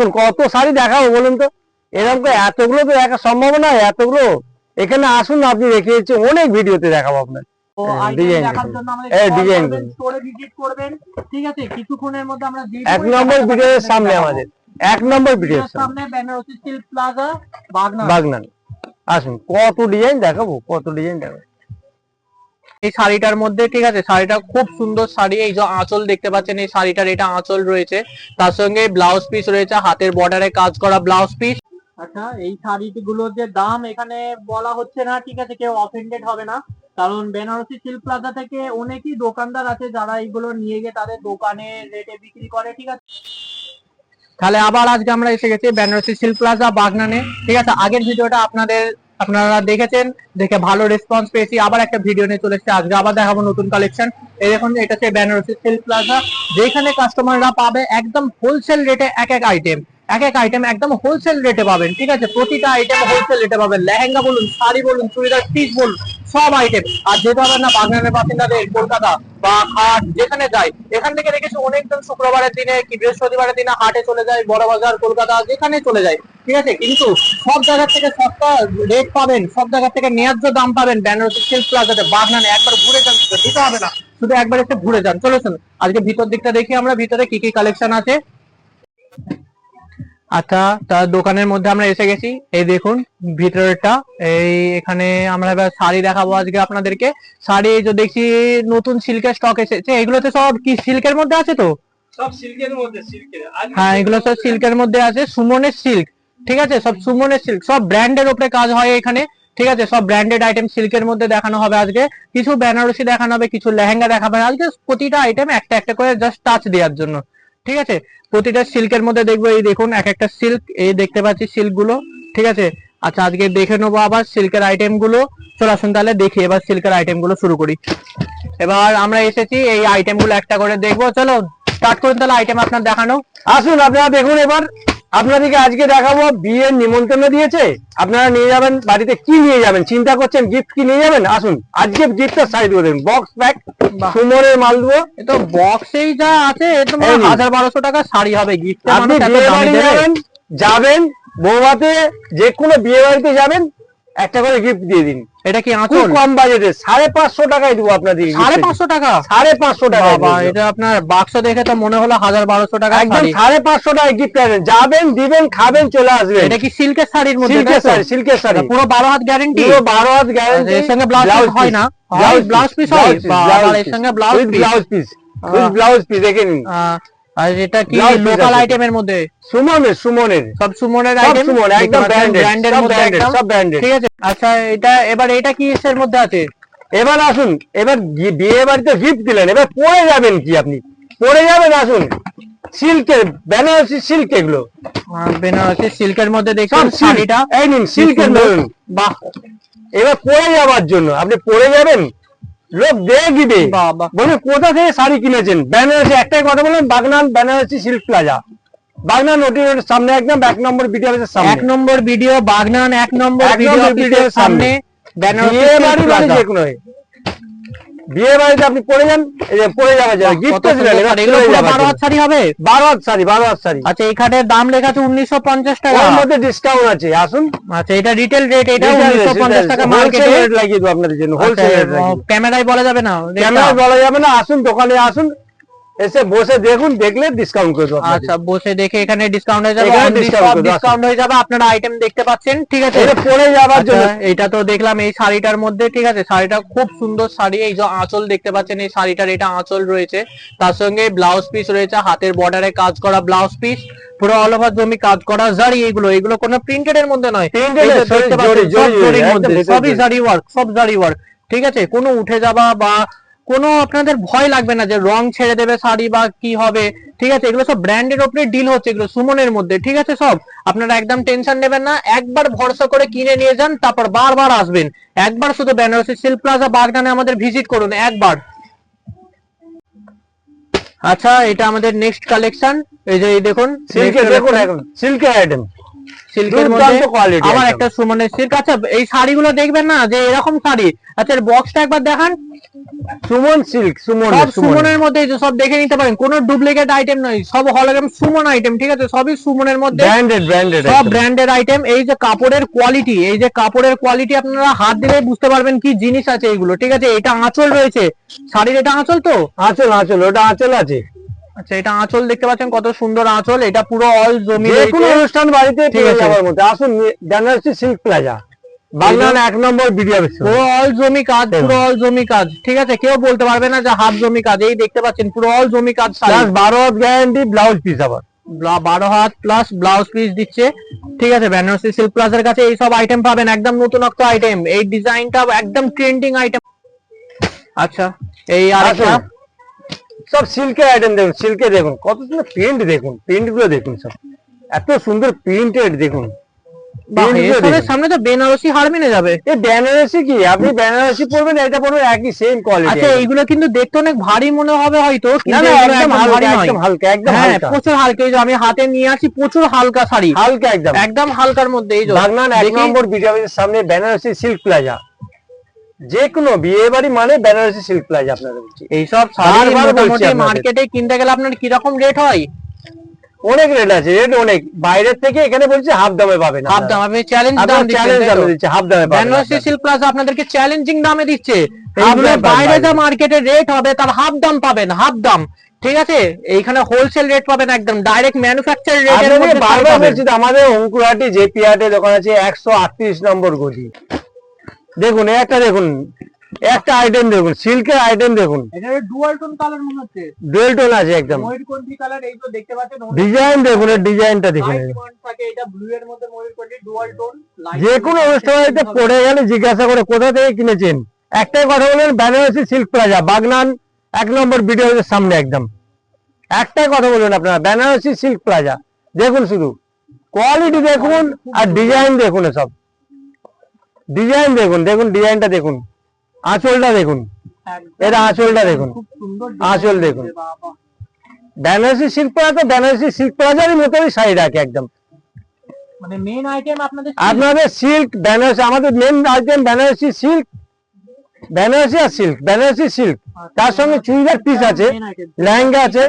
দেখুন কত শাড়ি দেখাবো বলুন তো, এরকম এতগুলো তো দেখা সম্ভব না, এতগুলো এখানে আসুন আপনি দেখিয়েছি অনেক ভিডিওতে দেখাবো আপনার এক নম্বর ভিডিওর সামনে আমাদের এক নম্বর ভিডিওর সামনে বেনারসি সিল্ক প্লাজা বাগনান। আসুন কত ডিজাইন দেখাবো, কত ডিজাইন দেখাবো এই শাড়িটার মধ্যে। ঠিক আছে, শাড়িটা খুব সুন্দর শাড়ি। এই যে আঁচল দেখতে পাচ্ছেন, এই শাড়িটার এটা আঁচল রয়েছে, তার সঙ্গে ব্লাউজ পিস রয়েছে, হাতের বর্ডারে কাজ করা ব্লাউজ পিস। আচ্ছা, এই শাড়িগুলোর যে দাম এখানে বলা হচ্ছে না, ঠিক আছে, কেউ অফেন্ডেড হবে না, কারণ বেনারসি সিল্ক প্লাজা থেকে অনেকই দোকানদার আছে যারা এইগুলো নিয়ে গিয়ে তাদের দোকানে রেটে বিক্রি করে। ঠিক আছে, তাহলে আবার আজকে আমরা এসে গেছি বেনারসি সিল্ক প্লাজা বাগনানে। ঠিক আছে, আগের ভিডিওটা আপনারা দেখেছেন, দেখে ভালো রেসপন্স পেয়েছি, আবার একটা ভিডিও নিয়ে চলে এসেছি। আজকে আবার দেখাবো নতুন কালেকশন। এই দেখুন, এটা হচ্ছে বেনারসি সিল্ক প্লাজা, যেখানে কাস্টমাররা পাবে একদম হোলসেল রেটে এক এক আইটেম একদম হোলসেল রেটে পাবেন। ঠিক আছে, প্রতিটা আইটেম হোলসেল রেটে পাবেন, লেহেঙ্গা বলুন, শাড়ি বলুন, চুড়িদার পিস বলুন, সব আইটেম। আর যেতে হবে না বাগনানের বাসিন্দাদের, কলকাতা বা হাট যেখানে যায়, এখান থেকে দেখেছি অনেকজন শুক্রবারের দিনে কি বৃহস্পতিবারের দিনে হাটে চলে যায়, বড় বাজার কলকাতা যেখানে চলে যায়। ঠিক আছে, কিন্তু সব জায়গা থেকে সস্তা রেট পাবেন, সব জায়গা থেকে ন্যায্য দাম পাবেন বেনারসি সিল্ক প্লাজাতে বাগনানে। একবার ঘুরে যান, দিতে হবে না, শুধু একবার এসে ঘুরে যান। চলেছেন আজকে ভিতর দিকটা দেখি আমরা, ভিতরে কি কি কালেকশন আছে। আচ্ছা, তার দোকানের মধ্যে আমরা এসে গেছি। এই দেখুন ভিতরটা, এই এখানে আমরা এবার শাড়ি দেখাবো আজকে আপনাদেরকে। শাড়ি যে দেখছি নতুন সিল্কের স্টক এসেছে, এগুলোতে সব কি সিল্কের মধ্যে আছে তো? সব সিল্কের মধ্যে, হ্যাঁ, এগুলো সব সিল্কের মধ্যে আছে, সুমনের সিল্ক। ঠিক আছে, সব সুমনের সিল্ক, সব ব্র্যান্ডের উপরে কাজ হয় এখানে। ঠিক আছে, সব ব্র্যান্ডেড আইটেম সিল্কের মধ্যে দেখানো হবে আজকে। কিছু বেনারসি দেখানো হবে, কিছু লেহেঙ্গা দেখাবে আজকে, প্রতিটা আইটেম একটা একটা করে জাস্ট টাচ দেওয়ার জন্য। ঠিক আছে, প্রতিটা সিল্কের মধ্যে দেখবো। এই দেখুন এক একটা সিল্ক, এই দেখতে পাচ্ছি সিল্ক গুলো। ঠিক আছে, আচ্ছা আজকে দেখে নেবো আবার সিল্কের আইটেম গুলো। চলে আসুন তাহলে দেখি এবার সিল্কের আইটেম গুলো শুরু করি। এবার আমরা এসেছি, এই আইটেম গুলো একটা করে দেখবো। চলো স্টার্ট করুন তাহলে আইটেম আপনার দেখানো। আসুন আপনারা দেখুন, এবার আপনাদেরকে আজকে দেখাবো বিয়ের নিমন্ত্রণ দিয়েছে, আপনারা নিয়ে যাবেন বাড়িতে, কি নিয়ে যাবেন চিন্তা করছেন, গিফট কি নিয়ে যাবেন। আসুন আজকে গিফটের সাইড করে দেবেন, বক্স প্যাক সুমনের মাল দেবো। তো বক্সেই যা আছে, এ তো 1000-1200 টাকা শাড়ি হবে গিফট। আপনি বিয়ে বাড়ি যাবেন বৌভাতে, যে কোনো বিয়ে বাড়িতে যাবেন, একটা করে গিফট দিয়ে দিন। এটা কি আঁচল? কম বাজেটে 550 টাকায় দেবো আপনাদের। 550 টাকা? 550 টাকা। এটা আপনার বাক্স দেখে তো মনে হলো 1000-1200 টাকা। একদম 550 টাকায় গিফট পাবেন, যাবেন দিবেন খাবেন চলে আসবেন। এটা কি সিল্কের শাড়ির মধ্যে? সিল্কের শাড়ি, পুরো 12 হাত গ্যারান্টি? পুরো 12 হাত গ্যারান্টি। এর সঙ্গে ব্লাউজ হয় না? ব্লাউজ পিস হয়? এর সঙ্গে ব্লাউজ পিস, ব্লাউজ পিস দেখে নিন। আর এটা কি লোকাল আইটেমের মধ্যে? সুমনের সব সুমনের আইটেম, একদম ব্র্যান্ডের মধ্যে, একদম সব ব্র্যান্ডেড। ঠিক আছে, আচ্ছা এবার এটা কি এর মধ্যে আছে? এবার আসুন, এবার বিয়ে বাড়িতে গিফট দিলেন, এবার পরে যাবেন কি আপনি, পরে যাবেন। আসুন সিল্কের, বেনারসি সিল্ক, এগুলো বেনারসি সিল্কের মধ্যে দেখুন শাড়িটা, এই নিন সিল্কের ধরুন। বাহ, এবার পরে যাওয়ার জন্য আপনি পরে যাবেন, লোক দেখবে বলবে কোথা থেকে শাড়ি কিনেছেন। বেনারসি, একটাই কথা বলেন, বাগনান বেনারসি সিল্ক প্লাজা, বাগনান ওটির সামনে, একদম 1 নম্বর ভিডিও অফিসের সামনে। 1 নম্বর ভিডিও বাগনান, 1 নম্বর ভিডিও অফিসের সামনে বেনারসি সিল্ক প্লাজা। যে কোনো বিয়ে বাড়িতে আপনি পরে যান, এই যে পরে যাওয়া যায় গিফট দিলেন। এগুলো 12 হাত শাড়ি হবে? 12 হাত শাড়ি, 12 হাত শাড়ি। আচ্ছা, এখানে দাম লেখা আছে 1950 টাকা, এর মধ্যে ডিসকাউন্ট আছে। আসুন, আচ্ছা এটা রিটেল রেট, এটা 1950 টাকা মার্কেটে রেট লাগিয়ে দেব আপনাদের জন্য, হোলসেল রেট লাগিয়ে। ক্যামেরায় বলা যাবে না? ক্যামেরায় বলা যাবে না, আসুন দোকানে আসুন, এসে বসে দেখুন, দেখলে ডিসকাউন্ট করে দেব। আচ্ছা, বসে দেখে এখানে ডিসকাউন্ট হয়ে যাবে, ডিসকাউন্ট হয়ে যাবে। আপনারা আইটেম দেখতে পাচ্ছেন। ঠিক আছে, এটা পরে যাবার জন্য। এটা তো দেখলাম এই শাড়িটার মধ্যে। ঠিক আছে, শাড়িটা খুব সুন্দর শাড়ি। এই যে আঁচল দেখতে পাচ্ছেন, এই শাড়িটার এটা আঁচল রয়েছে, তার সঙ্গে ব্লাউজ পিস রয়েছে, হাতের বর্ডারে কাজ করা ব্লাউজ পিস, পুরো অল ওভার জমি কাজ করা জারি। এগুলো কোনো প্রিন্টেড এর মধ্যে নয়, সবই জারি ওয়ার্ক, সব জারি ওয়ার্ক। ঠিক আছে, কোনো উঠে যাওয়া বা কোনো আপনাদের ভয় লাগবে না যে রং ছেড়ে দেবে শাড়ি বা কি হবে। ঠিক আছে, এগুলো সব ব্র্যান্ডের উপরে ডিল হচ্ছে, এগুলো সুমনের মধ্যে। ঠিক আছে, সব আপনারা একদম টেনশন নেবেন না, একবার ভরসা করে কিনে নিয়ে যান, তারপর বারবার আসবেন। একবার শুধু বেনারসি সিল্ক প্লাজা বাগনানে আমাদের ভিজিট করুন একবার। আচ্ছা, এটা আমাদের নেক্সট কালেকশন। এই যে দেখুন সিল্কের, দেখুন এখন সিল্কের আইটেম, সিল্কের মধ্যে দুর্দান্ত কোয়ালিটি আবার একটা সুমনের সিল্ক। আচ্ছা এই শাড়িগুলো দেখবেন না যে এরকম শাড়ি, আচ্ছা এর বক্সটা একবার দেখান। সুমন সিল্ক, সুমন সব সুমনের মধ্যে সব দেখে নিতে পারেন, কোনো ডুপ্লিকেট আইটেম নয়, সব হলোগ্রাম সুমন আইটেম, ঠিক আছে, সবই সুমনের মধ্যে, ব্র্যান্ডেড সব ব্র্যান্ডেড আইটেম। এই যে কাপড়ের কোয়ালিটি, এই যে কাপড়ের কোয়ালিটি আপনারা হাত দিলে বুঝতে পারবেন কি জিনিস আছে এইগুলো, ঠিক আছে। এটা আঁচল রয়েছে শাড়ির, এটা আঁচল তো, আঁচল ওটা আঁচল আছে। আচ্ছা এটা আঁচল দেখতে পাচ্ছেন কত সুন্দর আঁচল, এটা পুরো অল জমি, যে কোনো অনুষ্ঠান বাড়িতে ঠিক আছে যাওয়ার মধ্যে আসুন বেনারসি সিল্ক প্লাজা বাগনান 1 নম্বর বিডিও অফিস, পুরো অল জমি কাজ, পুরো অল জমি কাজ, ঠিক আছে, কেউ বলতে পারবে না যে হাফ জমি কাজ। এই দেখতে পাচ্ছেন পুরো অল জমি কাজ, প্লাস 12 হাত গ্যারান্টি, ব্লাউজ পিস আবার 12 হাত প্লাস ব্লাউজ পিস দিচ্ছে, ঠিক আছে। বেনারসি সিল্ক প্লাজার কাছে এই সব আইটেম পাবেন, একদম নতুনত্ব আইটেম, এই ডিজাইনটা একদম ট্রেন্ডিং আইটেম। আচ্ছা এই আরেকটা সব সিল্কের আইটেম দেখুন, সিল্কে দেখুন কত সুন্দর প্রিন্ট, দেখুন প্রিন্ট গুলো দেখুন, সব এত সুন্দর প্রিন্টেড দেখুন। সামনে তো বেনারসি হার মেনে যাবে। এই বেনারসি কি, আপনি বেনারসি পরবেন, এটা পরবেন একই সেম কোয়ালিটি। আচ্ছা এইগুলো কিন্তু দেখতে অনেক ভারী মনে হবে হয়তো, না না একদম হালকা, একদম হালকা, একদম হালকা, প্রচুর হালকা। এই যে আমি হাতে নিয়ে আসি, প্রচুর হালকা শাড়ি, হালকা একদম, একদম হালকার মধ্যে। এই যে বাগনান 1 নম্বর বিডিও অফিসের সামনে বেনারসি সিল্ক প্লাজা, যে কোনো বিয়ে বাড়ি মানে বেনারসি সিল্ক প্লাজা। আপনাদের বলছি এইসব শাড়ি মোটামুটি মার্কেটে কিনতে গেলে আপনার কিরকম রেট হয়? অনেক রেট আছে, রেট অনেক, বাইরের থেকে এখানে বলছি হাফ দামে পাবেন, হাফ দাম। আমি চ্যালেঞ্জ দাম দিচ্ছি, হাফ দামে পাবেন। বেনারসি সিল্ক প্লাজা আপনাদেরকে চ্যালেঞ্জিং দামে দিচ্ছে, এইগুলো বাইরে যা মার্কেটে রেট হবে তার হাফ দাম পাবেন, হাফ দাম, ঠিক আছে। এইখানে হোলসেল রেট পাবেন, একদম ডাইরেক্ট ম্যানুফ্যাকচার রেটের মধ্যে বারবার বলছি তো, আমাদের অঙ্কুরহাটি জেপি হাটে দোকান আছে 138 নম্বর গলি। দেখুন একটা, দেখুন একটা আইটেম দেখুন, সিল্কের আইটেম দেখুন, এটা ডুয়াল টোন কালার মনে হচ্ছে, ডুয়াল টোন আছে একদম, ময়ূরকণ্ঠী কালার। এই তো দেখতে পাচ্ছেন ডিজাইন দেখুন, এর ডিজাইনটা দেখুন, থাকে এটা ব্লু এর মধ্যে ময়ূরকণ্ঠী ডুয়াল টোন। যে কোনো অনুষ্ঠানে পড়ে গেলে জিজ্ঞাসা করে কোথা থেকে কিনেছেন, একটাই কথা বলেন বেনারসি সিল্ক প্লাজা বাগনান 1 নম্বর বিডিও অফিসের সামনে, একদম একটাই কথা বলবেন আপনারা, বেনারসি সিল্ক প্লাজা। দেখুন শুধু কোয়ালিটি দেখুন আর ডিজাইন দেখুন, সব ডিজাইন দেখুন, দেখুন ডিজাইনটা দেখুন, আঁচলটা দেখুন, এর আঁচলটা দেখুন, আঁচল দেখুন। Banarasi silk plaza, Banarasi silk প্লাজারই মতোই শাড়ি রাখে একদম, মানে মেন আইটেম আপনাদের সিল্ক বেনারসি, আমাদের main item Banarasi silk, Banarasi আর সিল্ক, বেনারসি সিল্ক, তার সঙ্গে চুড়িদার পিস আছে, লেহেঙ্গা আছে,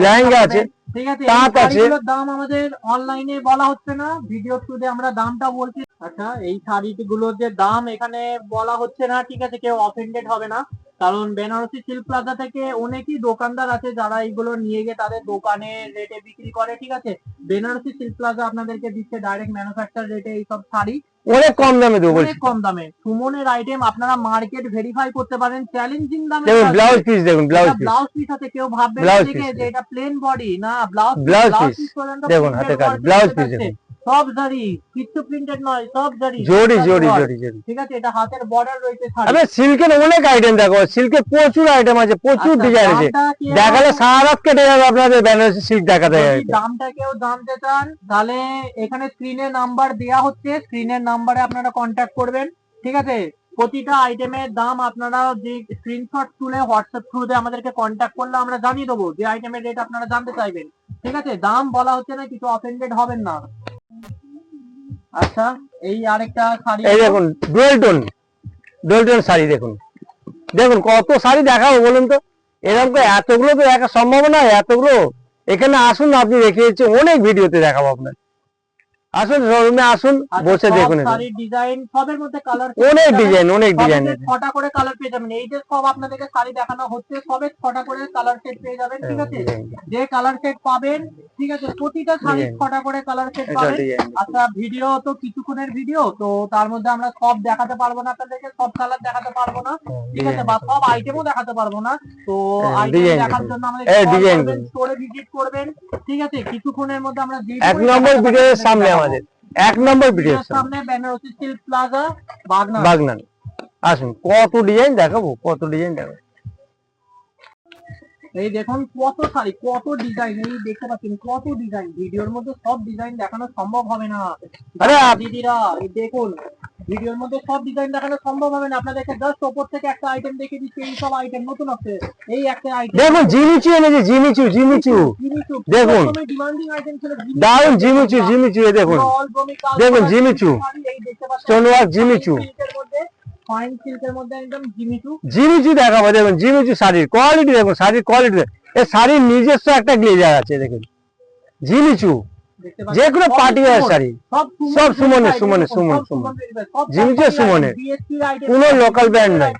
লেহেঙ্গা আছে, ঠিক আছে। তাঁত আছে। দাম আমাদের অনলাইনে বলা হচ্ছে না, ভিডিও থ্রুতে আমরা দামটা বলছি। আচ্ছা এই শাড়িগুলোর যে দাম এখানে বলা হচ্ছে না, ঠিক আছে, কেউ অফেন্ডেড হবে না, কারণ বেনারসি সিল্ক প্লাজা থেকে অনেকই দোকানদার আছে যারা এইগুলো নিয়ে গিয়ে তাদের দোকানে রেটে বিক্রি করে, ঠিক আছে। বেনারসি সিল্ক প্লাজা আপনাদেরকে দিচ্ছে ডাইরেক্ট ম্যানুফ্যাকচার রেটে এইসব শাড়ি, অনেক কম দামে দেবো, অনেক কম দামে। সুমনের আইটেম আপনারা মার্কেট ভেরিফাই করতে পারেন চ্যালেঞ্জিং দামে। দেখুন ব্লাউজ পিস দেখুন, ব্লাউজ পিস আছে, কেউ ভাববে যে এটা প্লেন বডি, না ব্লাউজ পিস দেখুন, হাতে কাজ ব্লাউজ পিস দেখুন, সব জারি, কিছু প্রিন্টেড নয়, সব জারি, জড়ি জড়ি জড়ি জড়ি, ঠিক আছে। এটা হাতের বর্ডার রয়েছে শাড়ি। আরে সিল্কের অনেক আইটেম দেখো, সিল্কের প্রচুর আইটেম আছে, প্রচুর ডিজাইন আছে, দেখালে সারা রাত কেটে যাবে আপনাদের বেনারসি সিল্ক দেখাতে যাবে। দামটা কেউ জানতে চান তাহলে এখানে স্ক্রিনে নাম্বার দেয়া হচ্ছে, স্ক্রিনের নাম্বারে আপনারা কন্ট্যাক্ট করবেন, ঠিক আছে। প্রতিটা আইটেমের দাম আপনারা যে স্ক্রিনশট তুলে হোয়াটসঅ্যাপ থ্রুতে আমাদেরকে কন্ট্যাক্ট করলে আমরা জানিয়ে দেবো যে আইটেমের রেট আপনারা জানতে চাইবেন, ঠিক আছে। দাম বলা হচ্ছে না, কিছু অফেন্ডেড হবেন না। আচ্ছা এই আরেকটা শাড়ি, এই দেখুন ডুয়েল টোন শাড়ি দেখুন, দেখুন কত শাড়ি দেখাবো বলুন তো, এরকম এতগুলো তো দেখা সম্ভব না, এতগুলো। এখানে আসুন, আপনি দেখিয়েছি অনেক ভিডিওতে দেখাবো আপনার, আসুন শোরুমে আসুন, বসে দেখুন, ডিজাইন সবের মধ্যে কালার, অনেক ডিজাইন, অনেক ডিজাইন, 6টা করে কালার পেয়ে যাবেন। এই যে সব আপনাদেরকে শাড়ি দেখানো হচ্ছে সবে 6টা করে কালার সেট পেয়ে যাবেন, ঠিক আছে। যে কালার সেট পাবেন, ঠিক আছে, প্রতিটা শাড়ি 6টা করে কালার সেট পাবেন। আচ্ছা ভিডিও তো কিছুক্ষণের ভিডিও, তো তার মধ্যে আমরা সব দেখাতে পারবো না আপনাদেরকে, সব কালার দেখাতে পারবো না, ঠিক আছে, বা সব আইটেমও দেখাতে পারবো না। তো আইটেম দেখার জন্য আমাদের স্টোরে ভিজিট করবেন, ঠিক আছে। কিছুক্ষণের মধ্যে আমরা 1 নম্বর ভিডিওর সামনে, আমাদের 1 নম্বর ভিডিওর সামনে বেনারসি সিল্ক প্লাজা বাগনান, আসুন কত ডিজাইন দেখাবো, কত ডিজাইন দেখাবো। এই দেখুন কত শাড়ি, কত ডিজাইন, এই দেখতে পাচ্ছেন কত ডিজাইন, ভিডিওর মধ্যে সব ডিজাইন দেখানো সম্ভব হবে না। আরে দিদিরা এই দেখুন ভিডিওর মধ্যে সব ডিজাইন দেখানো সম্ভব হবে না, আপনাদেরকে জাস্ট ওপর থেকে একটা আইটেম দেখিয়ে দিচ্ছি। এই সব আইটেম নতুন আছে, এই একটা আইটেম দেখুন জিমিচু এনেছে, জিমিচু দেখুন, ডিমান্ডিং আইটেম ছিল। দারুন জিমিচু এ দেখুন, দেখুন Jimmy Choo, stone work Jimmy Choo, fine সিল্কের মধ্যে একদম জিমিচু দেখাবো। দেখুন জিমিচু শাড়ির কোয়ালিটি দেখুন, শাড়ির কোয়ালিটি, এই শাড়ির নিজস্ব একটা গ্লেজার আছে দেখুন, জিমিচু যে কোনো পার্টি ওয়ার শাড়ি, সব সুমনের, জিমিচু সুমনের, কোনো লোকাল ব্র্যান্ড নাই।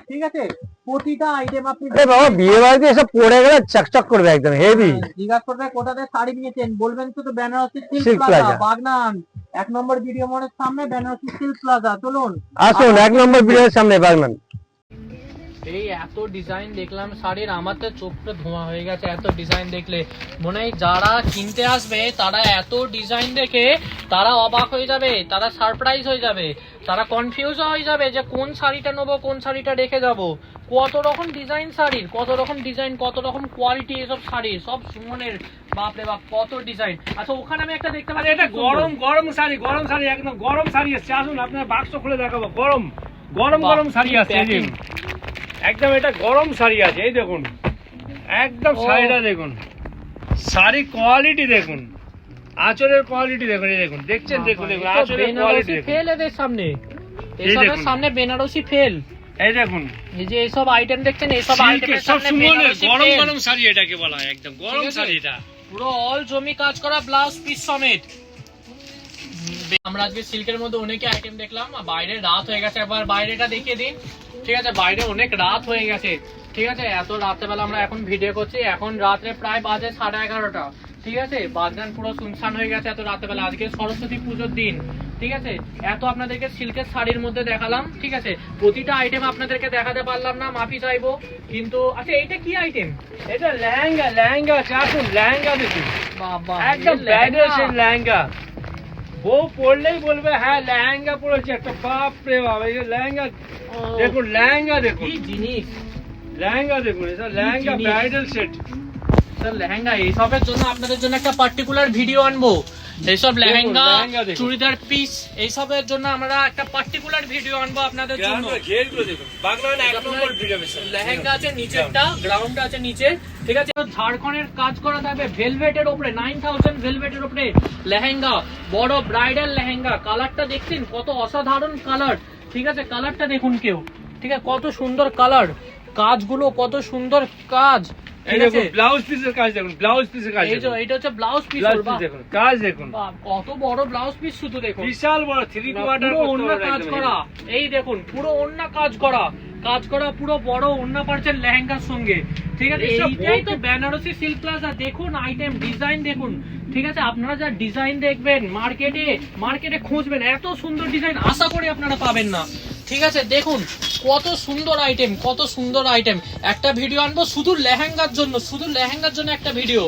ঠিক আছে, প্রতিটা আইটেম আপনি বাবা বিয়ে বাড়িতে এসব পরে গেলে চকচক করবে, একদম হেভি। জিজ্ঞাসা করবে কোথাতে শাড়ি নিয়েছেন, বলবেন শুধু Banarasi silk silk plaza plaza Bagnan 1 নম্বর ভিডিও মোড়ের সামনে বেনারসি সিল্ক প্লাজা। চলুন আসুন 1 নম্বর ভিডিওর সামনে বাগনান। এই এত ডিজাইন দেখলাম শাড়ির, আমার তো চোখটা ধোঁয়া হয়ে গেছে। এত ডিজাইন দেখলে মনে হয় যারা কিনতে আসবে তারা এত ডিজাইন দেখে তারা অবাক হয়ে যাবে, তারা সারপ্রাইজ হয়ে যাবে, তারা কনফিউজ হয়ে যাবে যে কোন শাড়িটা নেবো, কোন শাড়িটা রেখে যাবো। কত রকম ডিজাইন শাড়ির, কত রকম ডিজাইন, কত রকম কোয়ালিটি এসব শাড়ির, সব সুমনের। বাপরে বাপ কত ডিজাইন। আচ্ছা ওখানে আমি একটা দেখতে পাচ্ছি, এটা গরম শাড়ি, একদম গরম শাড়ি এসছে। আসুন আপনার বাক্স খুলে দেখাবো, গরম শাড়ি আছে। একদম এটা গরম শাড়ি আছে, এই দেখুন একদম শাড়িটা দেখুন, শাড়ি কোয়ালিটি দেখুন, আঁচলের কোয়ালিটি দেখুন, এই দেখুন দেখছেন, দেখুন আঁচলের কোয়ালিটি ফেল এদের সামনে, এসবের সামনে বেনারসি ফেল। এই দেখুন এই যে এইসব আইটেম দেখছেন, এইসব আইটেমের সব সামনে সুমনের বেনারসি গরম শাড়ি এটাকে বলা হয়, একদম গরম শাড়ি। এটা পুরো অল জমি কাজ করা, ব্লাউজ পিস সমেত। আমরা আজকে সিল্কের মধ্যে অনেকে আইটেম দেখলাম। বাইরে রাত হয়ে গেছে, একবার বাইরেটা দেখিয়ে দিন। ঠিক আছে, বাইরে অনেক রাত হয়ে গেছে। ঠিক আছে, এত রাত্রেবেলা আমরা এখন ভিডিও করছি, এখন রাত্রে প্রায় বাজে 11:30। ঠিক আছে, বাগনান পুরো শুনশান হয়ে গেছে এত রাত্রেবেলা। আজকে সরস্বতী পুজোর দিন। ঠিক আছে, এত আপনাদেরকে সিল্কের শাড়ির মধ্যে দেখালাম। ঠিক আছে, প্রতিটা আইটেম আপনাদেরকে দেখাতে পারলাম না, মাফি চাইবো। কিন্তু আচ্ছা এইটা কি আইটেম? এটা লেহেঙ্গা আছে। আসুন লেহেঙ্গা দেখুন, বাবা একদম ব্রাইডাল সেট লেহেঙ্গা। বউ পরলেই বলবে হ্যাঁ লেহেঙ্গা পরেছে একটা। বাপ রে বাপ, এই যে লেহেঙ্গা দেখুন, লেহেঙ্গা দেখুন, কি জিনিস, লেহেঙ্গা দেখুন, এটা lehenga bridal set. Sir lehenga এইসবের জন্য আপনাদের জন্য একটা পার্টিকুলার ভিডিও আনবো। এইসব লেহেঙ্গা, চুড়িদার পিস, এইসবের জন্য আমরা একটা পার্টিকুলার ভিডিও আনবো আপনাদের জন্য। লেহেঙ্গা আছে নিচেরটা, গ্রাউন্ড আছে নিচে। ঠিক আছে, ঝাড়খণ্ডের কাজ করা থাকবে ভেলভেটের উপরে, 9000 ভেলভেটের উপরে লেহেঙ্গা, বড় ব্রাইডাল লেহেঙ্গা। কালারটা দেখছেন কত অসাধারণ কালার। ঠিক আছে, কালারটা দেখুন কেউ। ঠিক আছে, কত সুন্দর কালার, কাজগুলো কত সুন্দর কাজ। এই দেখুন ব্লাউজ পিসের কাজ দেখুন, ব্লাউজ পিসের কাজ দেখুন, এটা হচ্ছে ব্লাউজ পিস দেখুন, কাজ দেখুন, কত বড় ব্লাউজ পিস, শুধু দেখুন বিশাল বড় 3 কোয়ার্টার ওন্না কাজ করা। এই দেখুন পুরো ওন্না কাজ করা, পুরো বড় ওন্না পাচ্ছেন লেহেঙ্গার সঙ্গে। ঠিক আছে, এইটাই তো বেনারসি সিল্ক প্লাজা। দেখুন আইটেম, ডিজাইন দেখুন। ঠিক আছে, আপনারা যা ডিজাইন দেখবেন মার্কেটে খুঁজবেন, এত সুন্দর ডিজাইন আশা করি আপনারা পাবেন না। ঠিক আছে, দেখুন কত সুন্দর আইটেম, কত সুন্দর আইটেম। একটা ভিডিও আনবো শুধু লেহেঙ্গার জন্য একটা ভিডিও।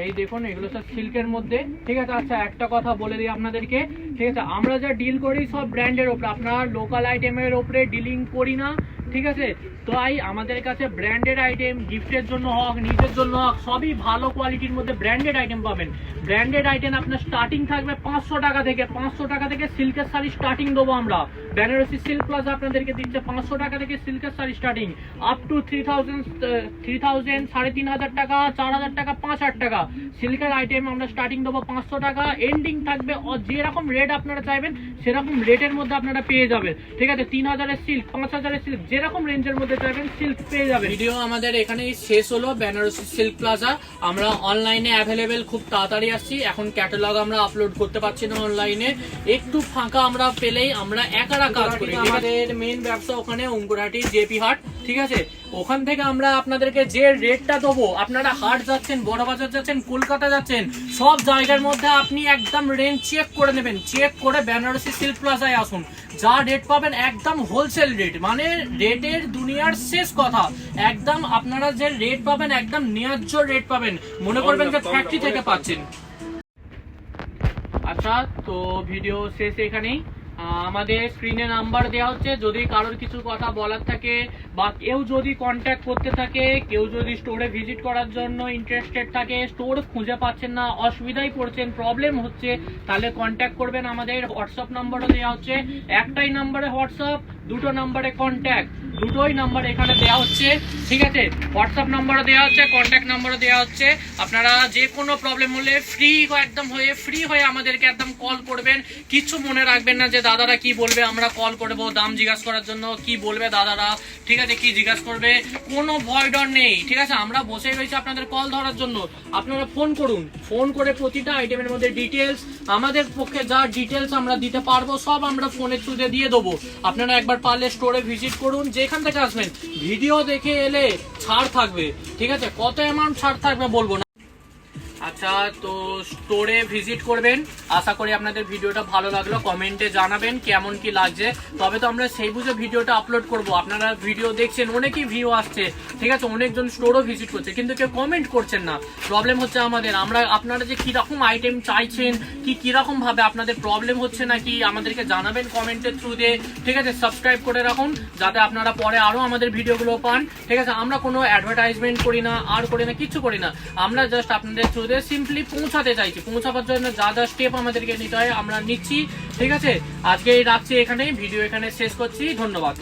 এই দেখুন এগুলো সব সিল্কের মধ্যে। ঠিক আছে, আচ্ছা একটা কথা বলে দিই আপনাদেরকে। ঠিক আছে, আমরা যা ডিল করি সব ব্র্যান্ডের ওপরে, আপনার লোকাল আইটেমের ওপরে ডিলিং করি না। ঠিক আছে, তাই আমাদের কাছে ব্র্যান্ডেড আইটেম, গিফটের জন্য হোক, নিজের জন্য হোক, সবই ভালো কোয়ালিটির মধ্যে ব্র্যান্ডেড আইটেম পাবেন। ব্র্যান্ডেড আইটেম আপনার স্টার্টিং থাকবে 500 টাকা থেকে। 500 টাকা থেকে সিল্কের শাড়ি স্টার্টিং দেবো আমরা। বেনারসি সিল্ক প্লাজা আপনাদেরকে দিচ্ছে 500 টাকা থেকে সিল্কের শাড়ি স্টার্টিং, আপ টু 3000, 3500 টাকা, 4000 টাকা, 5000 টাকা। সিল্কের আইটেম আমরা স্টার্টিং দেবো 500 টাকা, এন্ডিং থাকবে যেরকম রেট আপনারা চাইবেন সেরকম রেটের মধ্যে আপনারা পেয়ে যাবেন। ঠিক আছে, 3000 এর সিল্ক, 5000 এর সিল্ক, যেরকম রেঞ্জের মধ্যে চাইবেন সিল্ক পেয়ে যাবেন। ভিডিও আমাদের এখানেই শেষ হলো। বেনারসি সিল্ক প্লাজা আমরা অনলাইনে অ্যাভেলেবেল, খুব তাড়াতাড়ি আসছি। এখন ক্যাটালগ আমরা আপলোড করতে পারছি না অনলাইনে, একটু ফাঁকা আমরা পেলেই আমরা একারা কাজ করি। আমাদের মেইন ব্যবসা ওখানে অঙ্কুরহাটি জেপি হাট। ঠিক আছে, ওখান থেকে আমরা আপনাদেরকে যে রেটটা দেবো, আপনারা হাট যাচ্ছেন, বড়বাজার যাচ্ছেন, কলকাতা যাচ্ছেন, সব জায়গার মধ্যে আপনি একদম রেঞ্জ চেক করে নেবেন। চেক করে বেনারসি সিল্ক প্লাজায় আসুন, যা রেট পাবেন একদম হোলসেল রেট, মানে রেটের দুনিয়ার শেষ কথা। একদম আপনারা যে রেট পাবেন একদম ন্যায্য রেট পাবেন, মনে করবেন যে ফ্যাক্টরি থেকে পাচ্ছেন। আচ্ছা, তো ভিডিও শেষ এখানেই। আমাদের স্ক্রিনে নাম্বার দেওয়া হচ্ছে, যদি কারোর কিছু কথা বলার থাকে বা কেউ যদি কন্ট্যাক্ট করতে থাকে, কেউ যদি স্টোরে ভিজিট করার জন্য ইন্টারেস্টেড থাকে, স্টোর খুঁজে পাচ্ছেন না, অসুবিধায় পড়ছেন, প্রবলেম হচ্ছে, তাহলে কন্ট্যাক্ট করবেন। আমাদের হোয়াটসঅ্যাপ নাম্বারও দেওয়া হচ্ছে, একটাই নাম্বারে হোয়াটসঅ্যাপ, দুটো নাম্বারে কন্ট্যাক্ট, দুটোই নাম্বার এখানে দেওয়া হচ্ছে, ঠিক আছে। হোয়াটসঅ্যাপ নাম্বারও দেওয়া হচ্ছে, কন্ট্যাক্ট নাম্বারও দেওয়া হচ্ছে। আপনারা যে কোনো প্রবলেম হলে ফ্রি হয়ে আমাদেরকে একদম কল করবেন। কিচ্ছু মনে রাখবেন না যে দাদারা কি বলবে, আমরা কল করবো দাম জিজ্ঞাসা করার জন্য, কি বলবে দাদারা, ঠিক আছে, কি জিজ্ঞাসা করবে, কোনো ভয় ডর নেই, ঠিক আছে। আমরা বসে রয়েছি আপনাদের কল ধরার জন্য। আপনারা ফোন করুন, ফোন করে প্রতিটা আইটেমের মধ্যে ডিটেলস, আমাদের পক্ষে যা ডিটেলস আমরা দিতে পারবো সব আমরা ফোনের থ্রুতে দিয়ে দেবো। আপনারা একবার পারলে স্টোরে ভিজিট করুন, যেখান থেকে আসবেন ভিডিও দেখে এলে ছাড় থাকবে, ঠিক আছে। কত অ্যামাউন্ট ছাড় থাকবে বলবো না। আচ্ছা, তো স্টোরে ভিজিট করবেন। আশা করি আপনাদের ভিডিওটা ভালো লাগলো, কমেন্টে জানাবেন কেমন কি লাগছে। তবে তো আমরা সেই বুঝে ভিডিওটা আপলোড করব। আপনারা ভিডিও দেখছেন, অনেকই ভিউ আসছে, ঠিক আছে, অনেকজন স্টোরও ভিজিট করছে, কিন্তু কেউ কমেন্ট করছেন না। প্রবলেম হচ্ছে আমাদের, আপনারা যে কিরকম আইটেম চাইছেন, কিরকম ভাবে আপনাদের প্রবলেম হচ্ছে নাকি আমাদেরকে জানাবেন কমেন্টের থ্রু দিয়ে, ঠিক আছে। সাবস্ক্রাইব করে রাখুন যাতে আপনারা পরে আরো আমাদের ভিডিওগুলো পান, ঠিক আছে। আমরা কোনো অ্যাডভার্টাইজমেন্ট করি না, কিছু করি না। আমরা জাস্ট আপনাদের থ্রু সিম্পলি পৌঁছাতে চাইছি। পৌঁছাবার জন্য যা যা স্টেপ আমাদেরকে নিতে হয় আমরা নিচ্ছি, ঠিক আছে। আজকে রাখছি এখানে, ভিডিও এখানে শেষ করছি, ধন্যবাদ।